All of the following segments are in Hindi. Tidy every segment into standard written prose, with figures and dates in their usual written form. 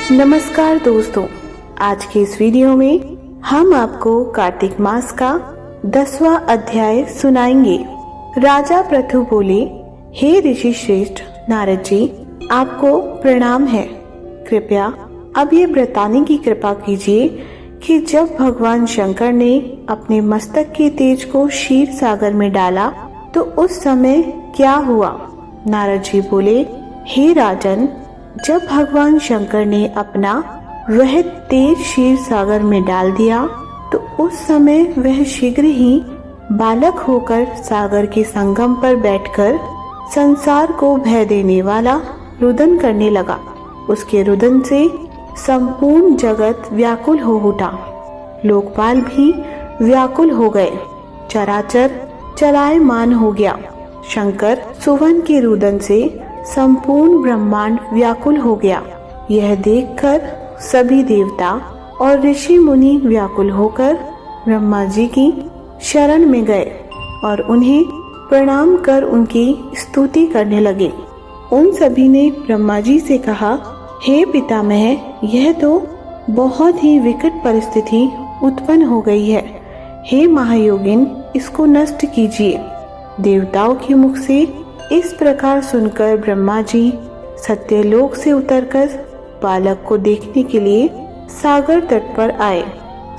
नमस्कार दोस्तों, आज के इस वीडियो में हम आपको कार्तिक मास का 10वां अध्याय सुनाएंगे। राजा पृथु बोले, हे ऋषि श्रेष्ठ नारद जी, आपको प्रणाम है। कृपया अब ये बताने की कृपा कीजिए कि जब भगवान शंकर ने अपने मस्तक के तेज को क्षीर सागर में डाला तो उस समय क्या हुआ। नारद जी बोले, हे राजन, जब भगवान शंकर ने अपना वह तेज क्षीर सागर में डाल दिया तो उस समय वह शीघ्र ही बालक होकर सागर के संगम पर बैठकर संसार को भय देने वाला रुदन करने लगा। उसके रुदन से संपूर्ण जगत व्याकुल हो उठा, लोकपाल भी व्याकुल हो गए, चराचर चलायमान हो गया। शंकर सुवन के रुदन से संपूर्ण ब्रह्मांड व्याकुल हो गया। यह देखकर सभी देवता और ऋषि मुनि व्याकुल होकर ब्रह्मा जी की शरण में गए और उन्हें प्रणाम कर उनकी स्तुति करने लगे। उन सभी ने ब्रह्मा जी से कहा, हे पितामह, यह तो बहुत ही विकट परिस्थिति उत्पन्न हो गई है। हे महायोगिन, इसको नष्ट कीजिए। देवताओं के मुख से इस प्रकार सुनकर ब्रह्मा जी सत्यलोक से उतरकर बालक को देखने के लिए सागर तट पर आए।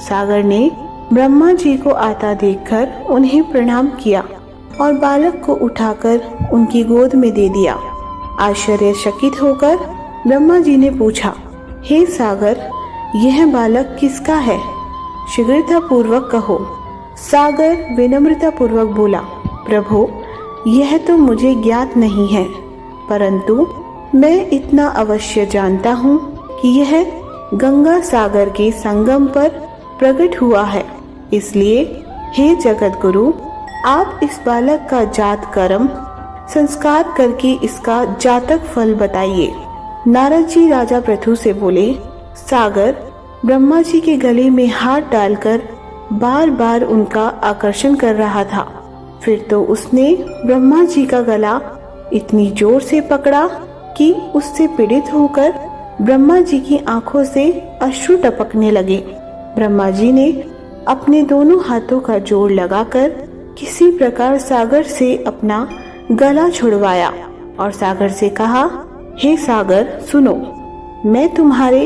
सागर ने ब्रह्मा जी को आता देखकर उन्हें प्रणाम किया और बालक को उठाकर उनकी गोद में दे दिया। आश्चर्यचकित होकर ब्रह्मा जी ने पूछा, हे सागर, यह बालक किसका है? शीघ्रता पूर्वक कहो। सागर विनम्रता पूर्वक बोला, प्रभु, यह तो मुझे ज्ञात नहीं है, परंतु मैं इतना अवश्य जानता हूँ कि यह गंगा सागर के संगम पर प्रकट हुआ है। इसलिए हे जगत गुरु, आप इस बालक का जात कर्म संस्कार करके इसका जातक फल बताइए। नारद जी राजा पृथु से बोले, सागर ब्रह्मा जी के गले में हाथ डालकर बार बार उनका आकर्षण कर रहा था। फिर तो उसने ब्रह्मा जी का गला इतनी जोर से पकड़ा कि उससे पीड़ित होकर ब्रह्मा जी की आंखों से अश्रु टपकने लगे। ब्रह्मा जी ने अपने दोनों हाथों का जोर लगाकर किसी प्रकार सागर से अपना गला छुड़वाया और सागर से कहा, हे सागर, सुनो, मैं तुम्हारे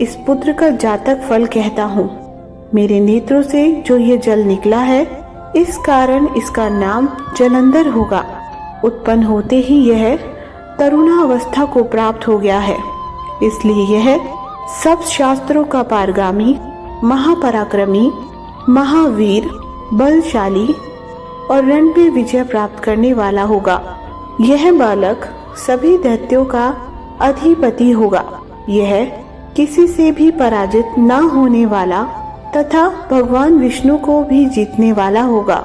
इस पुत्र का जातक फल कहता हूँ। मेरे नेत्रों से जो ये जल निकला है, इस कारण इसका नाम जलंधर होगा। उत्पन्न होते ही यह तरुणावस्था को प्राप्त हो गया है, इसलिए यह सब शास्त्रों का पारगामी, महापराक्रमी, महावीर, बलशाली और रण में विजय प्राप्त करने वाला होगा। यह बालक सभी दैत्यों का अधिपति होगा। यह किसी से भी पराजित न होने वाला तथा भगवान विष्णु को भी जीतने वाला होगा।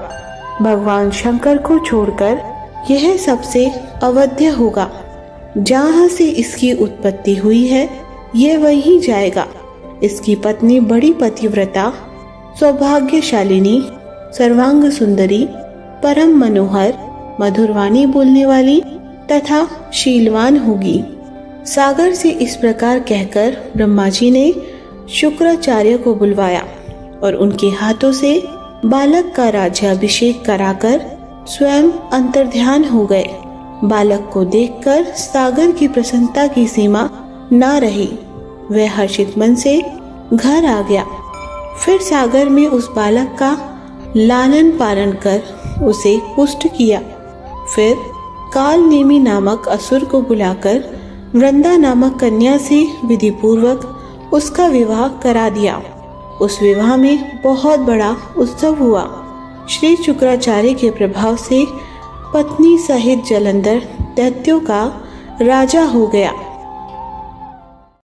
भगवान शंकर को छोड़कर यह सबसे अवध्य होगा। जहाँ से इसकी उत्पत्ति हुई है, यह वहीं जाएगा। इसकी पत्नी बड़ी पतिव्रता, सौभाग्यशालिनी, सर्वांग सुंदरी, परम मनोहर, मधुरवाणी बोलने वाली तथा शीलवान होगी। सागर से इस प्रकार कहकर ब्रह्मा जी ने शुक्राचार्य को बुलवाया और उनके हाथों से बालक का राज्याभिषेक कराकर स्वयं अंतर्ध्यान हो गए। बालक को देखकर सागर की प्रसन्नता की सीमा न रही। वह हर्षित मन से घर आ गया। फिर सागर में उस बालक का लालन पालन कर उसे पुष्ट किया। फिर कालनेमी नामक असुर को बुलाकर वृंदा नामक कन्या से विधि पूर्वक उसका विवाह करा दिया। उस विवाह में बहुत बड़ा उत्सव हुआ। श्री शुक्राचार्य के प्रभाव से पत्नी सहित जलंधर दैत्यों का राजा हो गया।